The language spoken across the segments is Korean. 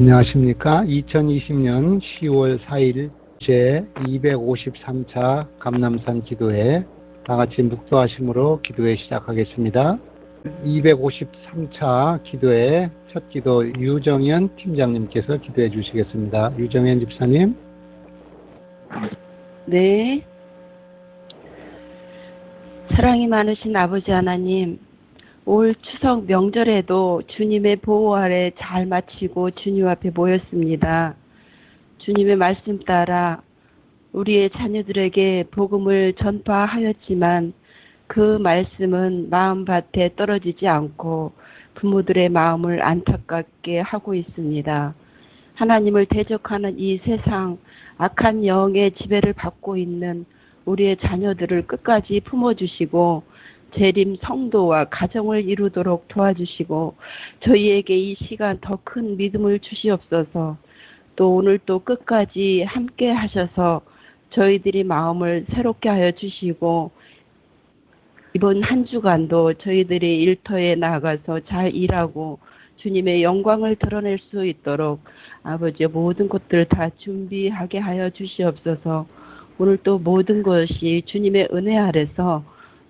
안녕하십니까. 2020년 10월 4일 제253차 감남산 기도회 다같이 묵도하심으로 기도회 시작하겠습니다. 253차 기도회 첫 기도 유정현 팀장님께서 기도해 주시겠습니다. 유정현 집사님. 네. 사랑이 많으신 아버지 하나님, 올 추석 명절에도 주님의 보호 아래 잘 마치고 주님 앞에 모였습니다. 주님의 말씀 따라 우리의 자녀들에게 복음을 전파하였지만 그 말씀은 마음밭에 떨어지지 않고 부모들의 마음을 안타깝게 하고 있습니다. 하나님을 대적하는 이 세상 악한 영의 지배를 받고 있는 우리의 자녀들을 끝까지 품어주시고 재림 성도와 가정을 이루도록 도와주시고 저희에게 이 시간 더 큰 믿음을 주시옵소서. 또 오늘 또 끝까지 함께 하셔서 저희들이 마음을 새롭게 하여 주시고 이번 한 주간도 저희들이 일터에 나가서 잘 일하고 주님의 영광을 드러낼 수 있도록 아버지의 모든 것들 다 준비하게 하여 주시옵소서. 오늘 또 모든 것이 주님의 은혜 아래서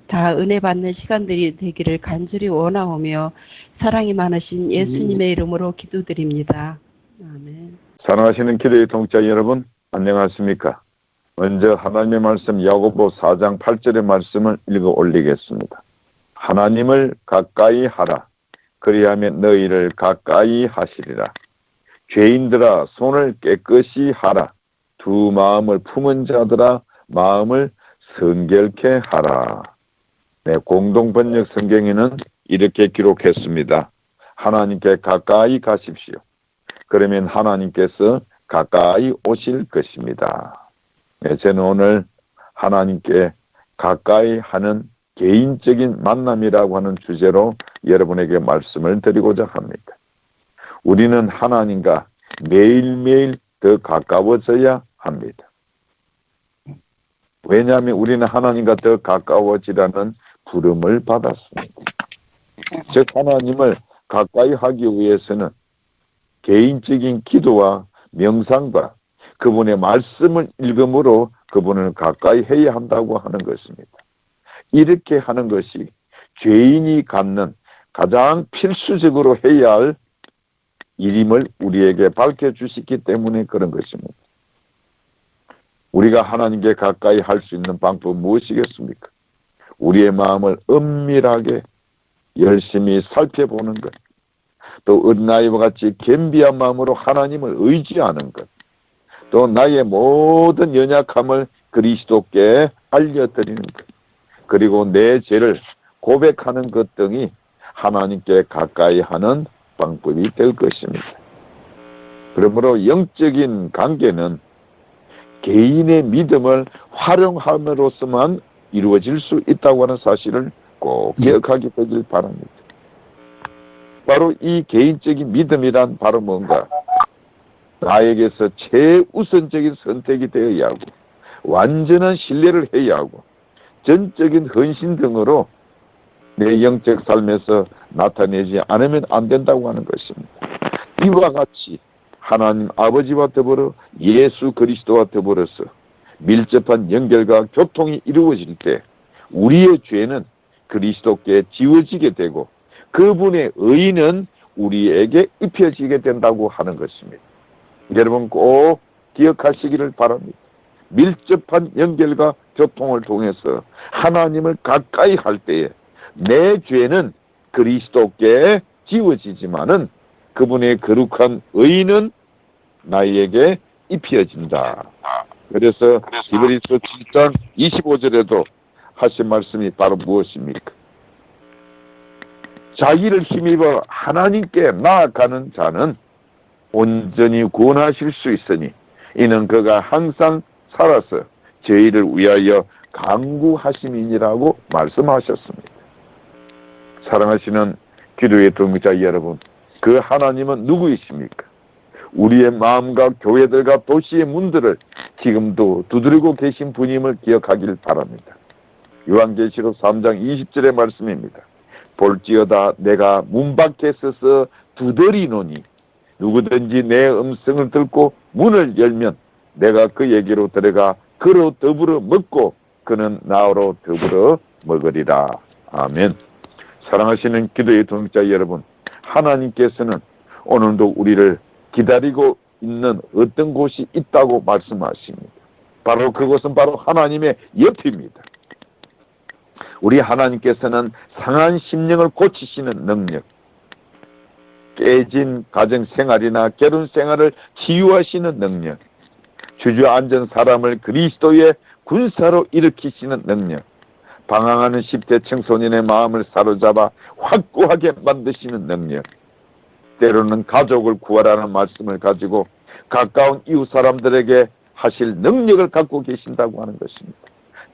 다 은혜 받는 시간들이 되기를 간절히 원하오며 사랑이 많으신 예수님의 이름으로 기도드립니다. 아멘. 사랑하시는 기도의 동자 여러분, 안녕하십니까? 먼저 하나님의 말씀 야고보 4장 8절의 말씀을 읽어 올리겠습니다. 하나님을 가까이 하라. 그리하면 너희를 가까이 하시리라. 죄인들아 손을 깨끗이 하라. 두 마음을 품은 자들아 마음을 성결케 하라. 네, 공동번역 성경에는 이렇게 기록했습니다. 하나님께 가까이 가십시오. 그러면 하나님께서 가까이 오실 것입니다. 네, 저는 오늘 하나님께 가까이 하는 개인적인 만남이라고 하는 주제로 여러분에게 말씀을 드리고자 합니다. 우리는 하나님과 매일매일 더 가까워져야 합니다. 왜냐하면 우리는 하나님과 더 가까워지라는 부름을 받았습니다. 즉 하나님을 가까이 하기 위해서는 개인적인 기도와 명상과 그분의 말씀을 읽음으로 그분을 가까이 해야 한다고 하는 것입니다. 이렇게 하는 것이 죄인이 갖는 가장 필수적으로 해야 할 일임을 우리에게 밝혀주시기 때문에 그런 것입니다. 우리가 하나님께 가까이 할 수 있는 방법은 무엇이겠습니까? 우리의 마음을 은밀하게 열심히 살펴보는 것, 또 어린아이와 같이 겸비한 마음으로 하나님을 의지하는 것, 또 나의 모든 연약함을 그리스도께 알려드리는 것, 그리고 내 죄를 고백하는 것 등이 하나님께 가까이 하는 방법이 될 것입니다. 그러므로 영적인 관계는 개인의 믿음을 활용함으로써만 이루어질 수 있다고 하는 사실을 꼭 기억하게 되길 바랍니다. 바로 이 개인적인 믿음이란 바로 뭔가? 나에게서 최우선적인 선택이 되어야 하고 완전한 신뢰를 해야 하고 전적인 헌신 등으로 내 영적 삶에서 나타내지 않으면 안 된다고 하는 것입니다. 이와 같이 하나님 아버지와 더불어 예수 그리스도와 더불어서 밀접한 연결과 교통이 이루어질 때 우리의 죄는 그리스도께 지워지게 되고 그분의 의는 우리에게 입혀지게 된다고 하는 것입니다. 여러분 꼭 기억하시기를 바랍니다. 밀접한 연결과 교통을 통해서 하나님을 가까이 할 때에 내 죄는 그리스도께 지워지지만은 그분의 거룩한 의는 나에게 입혀진다. 그래서 히브리서 7장 25절에도 하신 말씀이 바로 무엇입니까? 자기를 힘입어 하나님께 나아가는 자는 온전히 구원하실 수 있으니 이는 그가 항상 살아서 저희를 위하여 간구하심이니라고 말씀하셨습니다. 사랑하시는 기도의 동역자 여러분, 그 하나님은 누구이십니까? 우리의 마음과 교회들과 도시의 문들을 지금도 두드리고 계신 분임을 기억하길 바랍니다. 요한계시록 3장 20절의 말씀입니다. 볼지어다 내가 문 밖에 서서 두드리노니 누구든지 내 음성을 듣고 문을 열면 내가 그에게로 들어가 그로 더불어 먹고 그는 나로 더불어 먹으리라. 아멘. 사랑하시는 기도의 동역자 여러분, 하나님께서는 오늘도 우리를 기다리고 있는 어떤 곳이 있다고 말씀하십니다. 바로 그곳은 바로 하나님의 옆입니다. 우리 하나님께서는 상한 심령을 고치시는 능력, 깨진 가정생활이나 결혼생활을 치유하시는 능력, 주저앉은 사람을 그리스도의 군사로 일으키시는 능력, 방황하는 10대 청소년의 마음을 사로잡아 확고하게 만드시는 능력, 때로는 가족을 구하라는 말씀을 가지고 가까운 이웃 사람들에게 하실 능력을 갖고 계신다고 하는 것입니다.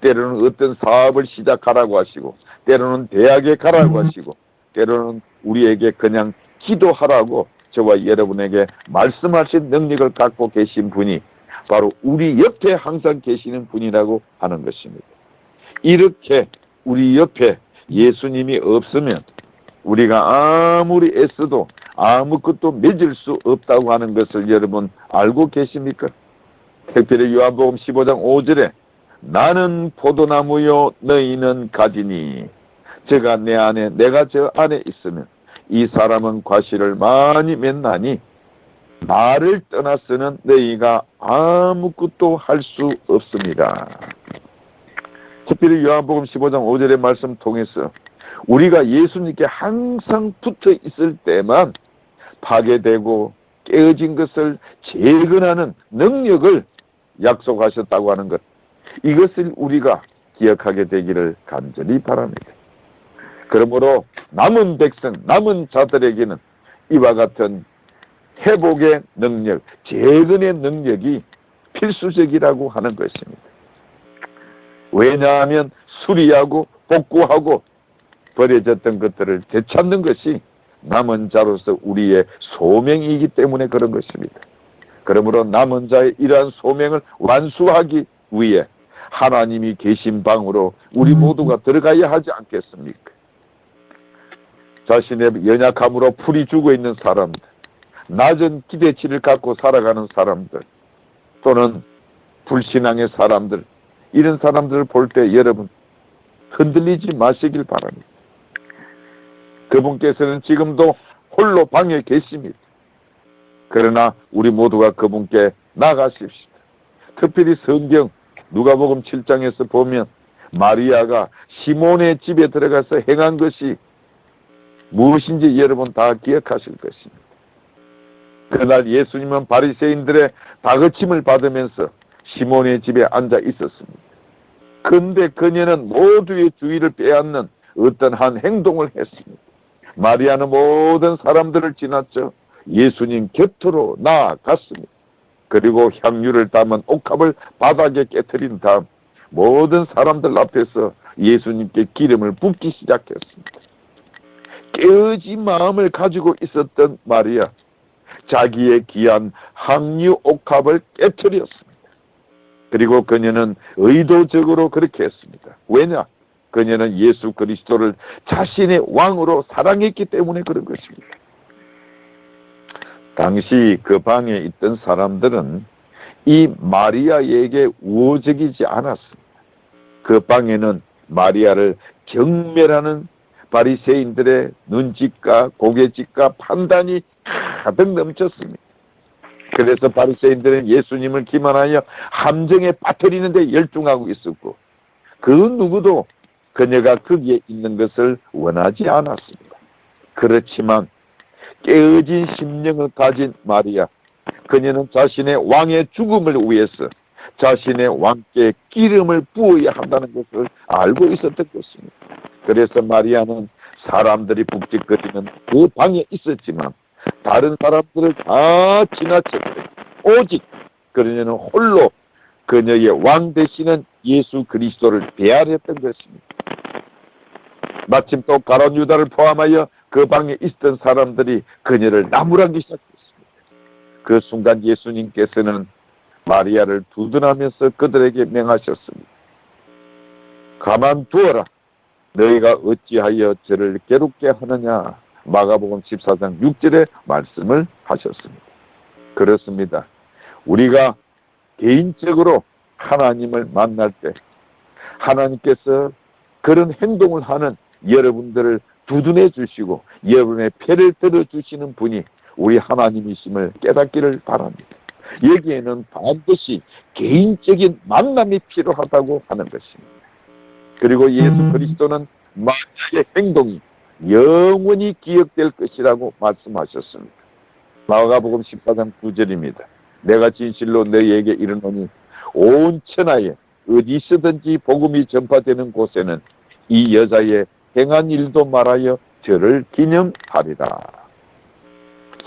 때로는 어떤 사업을 시작하라고 하시고, 때로는 대학에 가라고 하시고, 때로는 우리에게 그냥 기도하라고 저와 여러분에게 말씀하신 능력을 갖고 계신 분이 바로 우리 옆에 항상 계시는 분이라고 하는 것입니다. 이렇게 우리 옆에 예수님이 없으면 우리가 아무리 애써도 아무것도 맺을 수 없다고 하는 것을 여러분 알고 계십니까? 특별히 요한복음 15장 5절에 나는 포도나무요 너희는 가지니 저가 내 안에 내가 저 안에 있으면 이 사람은 과실을 많이 맺나니 나를 떠나서는 너희가 아무것도 할 수 없습니다. 특별히 요한복음 15장 5절의 말씀 통해서 우리가 예수님께 항상 붙어 있을 때만 파괴되고 깨어진 것을 재건하는 능력을 약속하셨다고 하는 것, 이것을 우리가 기억하게 되기를 간절히 바랍니다. 그러므로 남은 백성, 남은 자들에게는 이와 같은 회복의 능력, 재건의 능력이 필수적이라고 하는 것입니다. 왜냐하면 수리하고 복구하고 버려졌던 것들을 되찾는 것이 남은 자로서 우리의 소명이기 때문에 그런 것입니다. 그러므로 남은 자의 이러한 소명을 완수하기 위해 하나님이 계신 방으로 우리 모두가 들어가야 하지 않겠습니까? 자신의 연약함으로 풀이 죽어 있는 사람들, 낮은 기대치를 갖고 살아가는 사람들, 또는 불신앙의 사람들, 이런 사람들을 볼 때 여러분 흔들리지 마시길 바랍니다. 그분께서는 지금도 홀로 방에 계십니다. 그러나 우리 모두가 그분께 나가십시다. 특별히 성경 누가복음 7장에서 보면 마리아가 시몬의 집에 들어가서 행한 것이 무엇인지 여러분 다 기억하실 것입니다. 그날 예수님은 바리새인들의 다그침을 받으면서 시몬의 집에 앉아 있었습니다. 그런데 그녀는 모두의 주의를 빼앗는 어떤 한 행동을 했습니다. 마리아는 모든 사람들을 지났죠. 예수님 곁으로 나아갔습니다. 그리고 향유를 담은 옥합을 바닥에 깨뜨린 다음 모든 사람들 앞에서 예수님께 기름을 붓기 시작했습니다. 깨어진 마음을 가지고 있었던 마리아, 자기의 귀한 향유 옥합을 깨뜨렸습니다. 그리고 그녀는 의도적으로 그렇게 했습니다. 왜냐? 그녀는 예수 그리스도를 자신의 왕으로 사랑했기 때문에 그런 것입니다. 당시 그 방에 있던 사람들은 이 마리아에게 우호적이지 않았습니다. 그 방에는 마리아를 경멸하는 바리새인들의 눈짓과 고개짓과 판단이 가득 넘쳤습니다. 그래서 바리새인들은 예수님을 기만하여 함정에 빠뜨리는 데 열중하고 있었고, 그 누구도 그녀가 거기에 있는 것을 원하지 않았습니다. 그렇지만 깨어진 심령을 가진 마리아, 그녀는 자신의 왕의 죽음을 위해서 자신의 왕께 기름을 부어야 한다는 것을 알고 있었던 것입니다. 그래서 마리아는 사람들이 북적거리는 그 방에 있었지만 다른 사람들을 다 지나쳤고 오직 그녀는 홀로 그녀의 왕 되시는 예수 그리스도를 배알했던 것입니다. 마침 또 가룟 유다를 포함하여 그 방에 있던 사람들이 그녀를 나무라기 시작했습니다. 그 순간 예수님께서는 마리아를 두둔하면서 그들에게 명하셨습니다. 가만두어라. 너희가 어찌하여 저를 괴롭게 하느냐. 마가복음 14장 6절에 말씀을 하셨습니다. 그렇습니다. 우리가 개인적으로 하나님을 만날 때 하나님께서 그런 행동을 하는 여러분들을 두둔해 주시고 여러분의 패를 들어주시는 분이 우리 하나님이심을 깨닫기를 바랍니다. 여기에는 반드시 개인적인 만남이 필요하다고 하는 것입니다. 그리고 예수 그리스도는 마리아의 행동이 영원히 기억될 것이라고 말씀하셨습니다. 마가복음 14장 9절입니다. 내가 진실로 너희에게 이르노니 온 천하에 어디서든지 복음이 전파되는 곳에는 이 여자의 행한 일도 말하여 저를 기념하리라.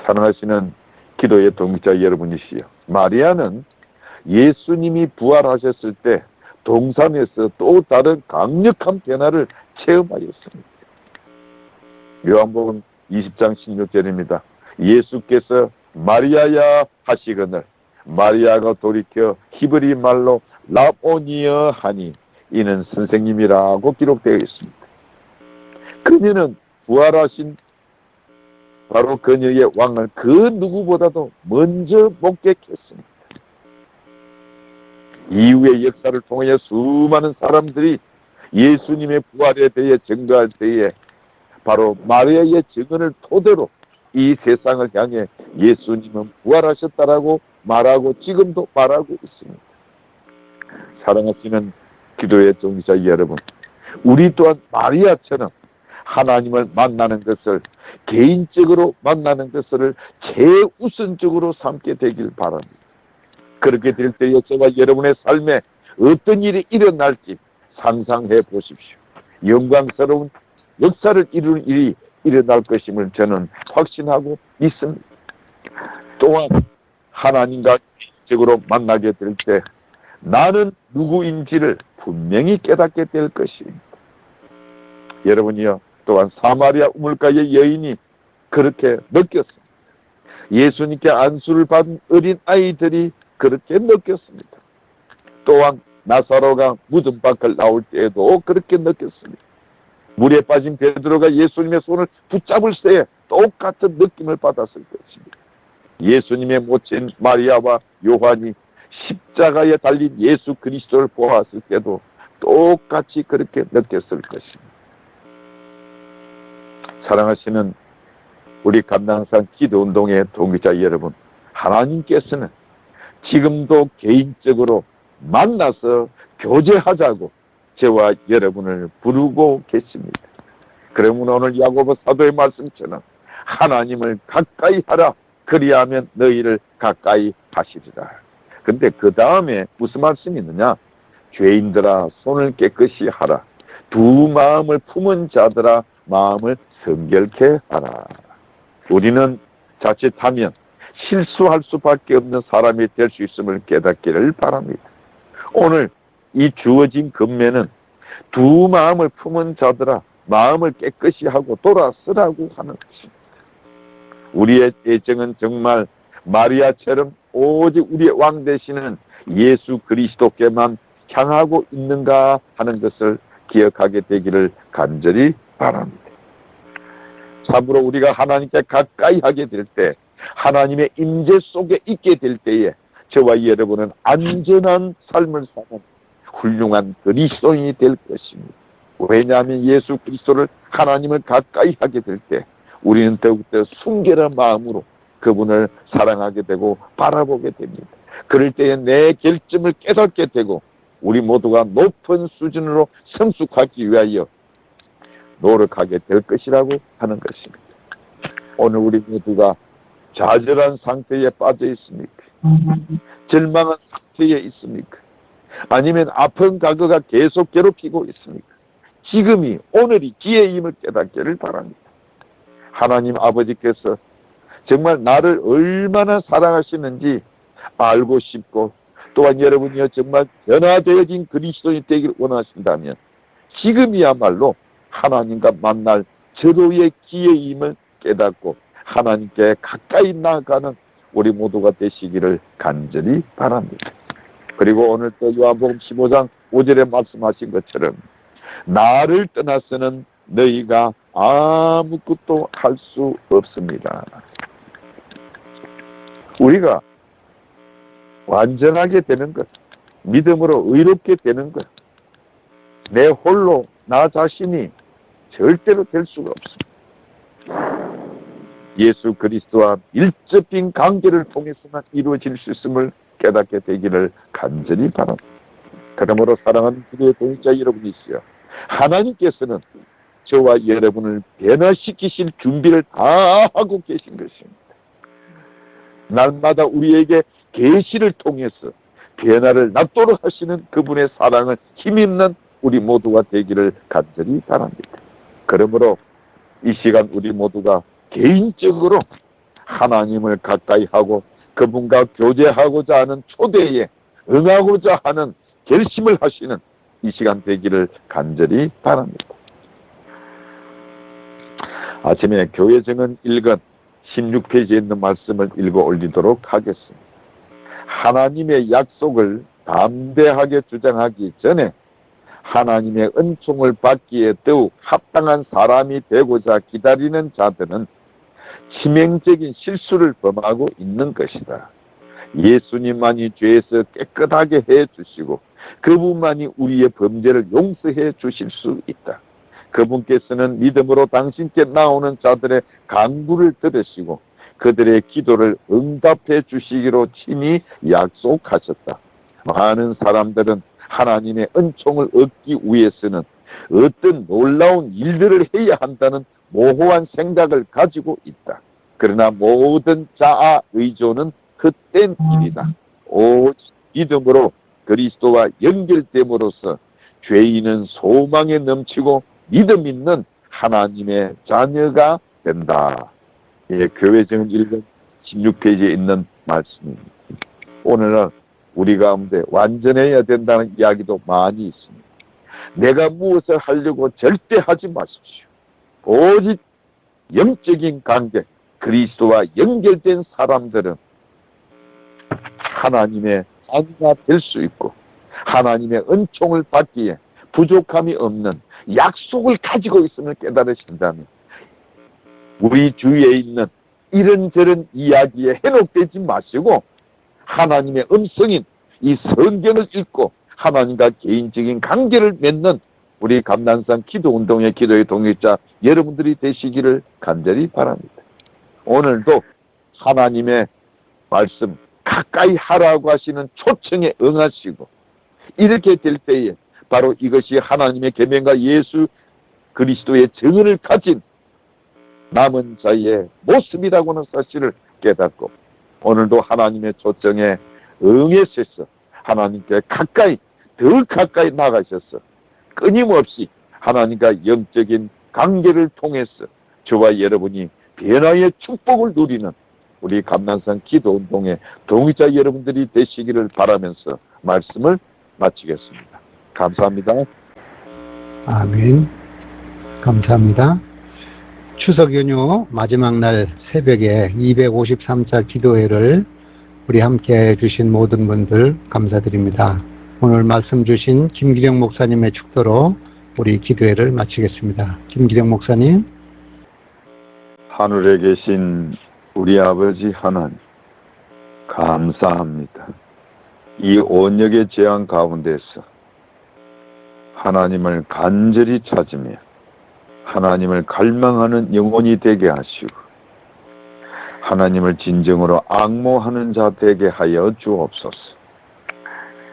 사랑하시는 기도의 동기자 여러분이시여, 마리아는 예수님이 부활하셨을 때 동산에서 또 다른 강력한 변화를 체험하였습니다. 요한복음 20장 16절입니다. 예수께서 마리아야 하시거늘 마리아가 돌이켜 히브리 말로 라보니어 하니 이는 선생님이라고 기록되어 있습니다. 그녀는 부활하신 바로 그녀의 왕을 그 누구보다도 먼저 목격했습니다. 이후의 역사를 통해 수많은 사람들이 예수님의 부활에 대해 증거할 때에 바로 마리아의 증언을 토대로 이 세상을 향해 예수님은 부활하셨다라고 말하고 지금도 말하고 있습니다. 사랑하시는 기도의 종사 여러분, 우리 또한 마리아처럼 하나님을 만나는 것을 개인적으로 만나는 것을 최우선적으로 삼게 되길 바랍니다. 그렇게 될 때에 저와 여러분의 삶에 어떤 일이 일어날지 상상해 보십시오. 영광스러운 역사를 이루는 일이 일어날 것임을 저는 확신하고 있습니다. 또한 하나님과 개인적으로 만나게 될 때 나는 누구인지를 분명히 깨닫게 될 것입니다. 여러분이요, 또한 사마리아 우물가의 여인이 그렇게 느꼈습니다. 예수님께 안수를 받은 어린 아이들이 그렇게 느꼈습니다. 또한 나사로가 무덤 밖을 나올 때에도 그렇게 느꼈습니다. 물에 빠진 베드로가 예수님의 손을 붙잡을 때에 똑같은 느낌을 받았을 것입니다. 예수님의 모친 마리아와 요한이 십자가에 달린 예수 그리스도를 보았을 때도 똑같이 그렇게 느꼈을 것입니다. 사랑하시는 우리 감당산 기도운동의 동기자 여러분, 하나님께서는 지금도 개인적으로 만나서 교제하자고 저와 여러분을 부르고 계십니다. 그러면 오늘 야고보 사도의 말씀처럼 하나님을 가까이 하라, 그리하면 너희를 가까이 하시리라. 근데 그 다음에 무슨 말씀이 있느냐? 죄인들아 손을 깨끗이 하라, 두 마음을 품은 자들아 마음을 성결케 하라. 우리는 자칫하면 실수할 수밖에 없는 사람이 될 수 있음을 깨닫기를 바랍니다. 오늘 이 주어진 금매는 두 마음을 품은 자들아 마음을 깨끗이 하고 돌아서라고 하는 것입니다. 우리의 예정은 정말 마리아처럼 오직 우리의 왕 되시는 예수 그리스도께만 향하고 있는가 하는 것을 기억하게 되기를 간절히 바랍니다. 참으로 우리가 하나님께 가까이 하게 될 때, 하나님의 임재 속에 있게 될 때에 저와 여러분은 안전한 삶을 사는 훌륭한 그리스도인이 될 것입니다. 왜냐하면 예수 그리스도를 하나님을 가까이 하게 될 때 우리는 더욱더 순결한 마음으로 그분을 사랑하게 되고 바라보게 됩니다. 그럴 때에 내 결점을 깨닫게 되고 우리 모두가 높은 수준으로 성숙하기 위하여 노력하게 될 것이라고 하는 것입니다. 오늘 우리 모두가 좌절한 상태에 빠져 있습니까? 절망한 상태에 있습니까? 아니면 아픈 과거가 계속 괴롭히고 있습니까? 지금이, 오늘이 기회임을 깨닫기를 바랍니다. 하나님 아버지께서 정말 나를 얼마나 사랑하시는지 알고 싶고, 또한 여러분이 정말 변화되어진 그리스도인이 되길 원하신다면 지금이야말로 하나님과 만날 절호의 기회임을 깨닫고 하나님께 가까이 나아가는 우리 모두가 되시기를 간절히 바랍니다. 그리고 오늘 또 요한복음 15장 5절에 말씀하신 것처럼 나를 떠나서는 너희가 아무것도 할 수 없습니다. 우리가 완전하게 되는 것, 믿음으로 의롭게 되는 것, 내 홀로 나 자신이 절대로 될 수가 없습니다. 예수 그리스도와 밀접인 관계를 통해서만 이루어질 수 있음을 깨닫게 되기를 간절히 바랍니다. 그러므로 사랑하는 기도의 동역자 여러분이시여, 하나님께서는 저와 여러분을 변화시키실 준비를 다 하고 계신 것입니다. 날마다 우리에게 계시를 통해서 변화를 낳도록 하시는 그분의 사랑을 힘입는 우리 모두가 되기를 간절히 바랍니다. 그러므로 이 시간 우리 모두가 개인적으로 하나님을 가까이 하고 그분과 교제하고자 하는 초대에 응하고자 하는 결심을 하시는 이 시간 되기를 간절히 바랍니다. 아침에 교회 정은 읽은 16페이지에 있는 말씀을 읽어 올리도록 하겠습니다. 하나님의 약속을 담대하게 주장하기 전에 하나님의 은총을 받기에 더욱 합당한 사람이 되고자 기다리는 자들은 치명적인 실수를 범하고 있는 것이다. 예수님만이 죄에서 깨끗하게 해주시고 그분만이 우리의 범죄를 용서해 주실 수 있다. 그분께서는 믿음으로 당신께 나오는 자들의 간구를 들으시고 그들의 기도를 응답해 주시기로 친히 약속하셨다. 많은 사람들은 하나님의 은총을 얻기 위해서는 어떤 놀라운 일들을 해야 한다는 모호한 생각을 가지고 있다. 그러나 모든 자아 의존은 헛된 일이다. 오직 믿음으로 그리스도와 연결됨으로써 죄인은 소망에 넘치고 믿음 있는 하나님의 자녀가 된다. 예, 교회정 읽은 16페이지에 있는 말씀입니다. 오늘은 우리 가운데 완전해야 된다는 이야기도 많이 있습니다. 내가 무엇을 하려고 절대 하지 마십시오. 오직 영적인 관계, 그리스도와 연결된 사람들은 하나님의 자녀가 될 수 있고 하나님의 은총을 받기에 부족함이 없는 약속을 가지고 있음을 깨달으신다면 우리 주위에 있는 이런저런 이야기에 현혹되지 마시고 하나님의 음성인 이 성경을 읽고 하나님과 개인적인 관계를 맺는 우리 감난산 기도운동의 기도의 동역자 여러분들이 되시기를 간절히 바랍니다. 오늘도 하나님의 말씀 가까이 하라고 하시는 초청에 응하시고 이렇게 될 때에 바로 이것이 하나님의 계명과 예수 그리스도의 정의를 가진 남은 자의 모습이라고 하는 사실을 깨닫고 오늘도 하나님의 초청에 응해서 하나님께 가까이 더 가까이 나가셔서 끊임없이 하나님과 영적인 관계를 통해서 저와 여러분이 변화의 축복을 누리는 우리 감난산 기도운동의 동의자 여러분들이 되시기를 바라면서 말씀을 마치겠습니다. 감사합니다. 아멘. 감사합니다. 추석 연휴 마지막 날 새벽에 253차 기도회를 우리 함께 해주신 모든 분들 감사드립니다. 오늘 말씀 주신 김기령 목사님의 축도로 우리 기도회를 마치겠습니다. 김기령 목사님. 하늘에 계신 우리 아버지 하나님 감사합니다. 이 온역의 재앙 가운데서 하나님을 간절히 찾으며 하나님을 갈망하는 영혼이 되게 하시고 하나님을 진정으로 앙모하는 자 되게 하여 주옵소서.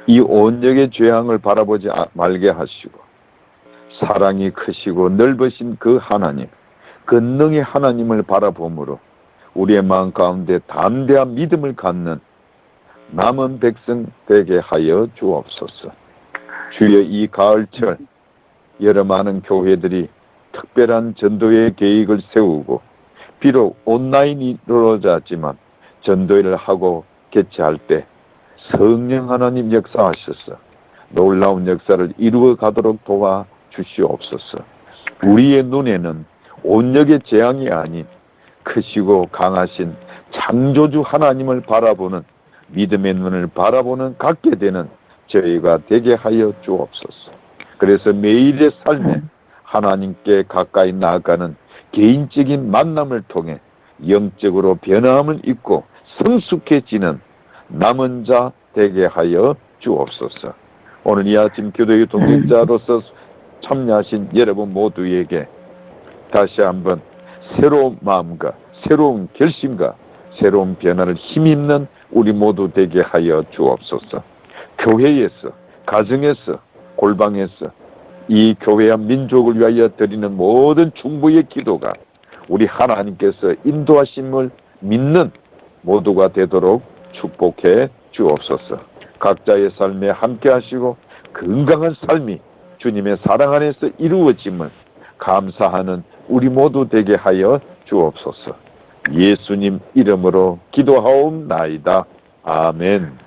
이 온역의 재앙을 바라보지 말게 하시고 사랑이 크시고 넓으신 그 하나님, 권능의 하나님을 바라보므로 우리의 마음 가운데 담대한 믿음을 갖는 남은 백성 되게 하여 주옵소서. 주여 이 가을철 여러 많은 교회들이 특별한 전도의 계획을 세우고 비록 온라인으로 잤지만 전도회를 하고 개최할 때 성령 하나님 역사하셔서 놀라운 역사를 이루어 가도록 도와주시옵소서. 우리의 눈에는 온역의 재앙이 아닌 크시고 강하신 창조주 하나님을 바라보는 믿음의 눈을 바라보는 갖게 되는 저희가 되게 하여 주옵소서. 그래서 매일의 삶에 하나님께 가까이 나아가는 개인적인 만남을 통해 영적으로 변함을 입고 성숙해지는 남은 자 되게 하여 주옵소서. 오늘 이 아침 교도의 동역자로서 참여하신 여러분 모두에게 다시 한번 새로운 마음과 새로운 결심과 새로운 변화를 힘입는 우리 모두 되게 하여 주옵소서. 교회에서, 가정에서, 골방에서 이 교회와 민족을 위하여 드리는 모든 중보의 기도가 우리 하나님께서 인도하심을 믿는 모두가 되도록 축복해 주옵소서. 각자의 삶에 함께 하시고 건강한 삶이 주님의 사랑 안에서 이루어짐을 감사하는 우리 모두 되게 하여 주옵소서. 예수님 이름으로 기도하옵나이다. 아멘.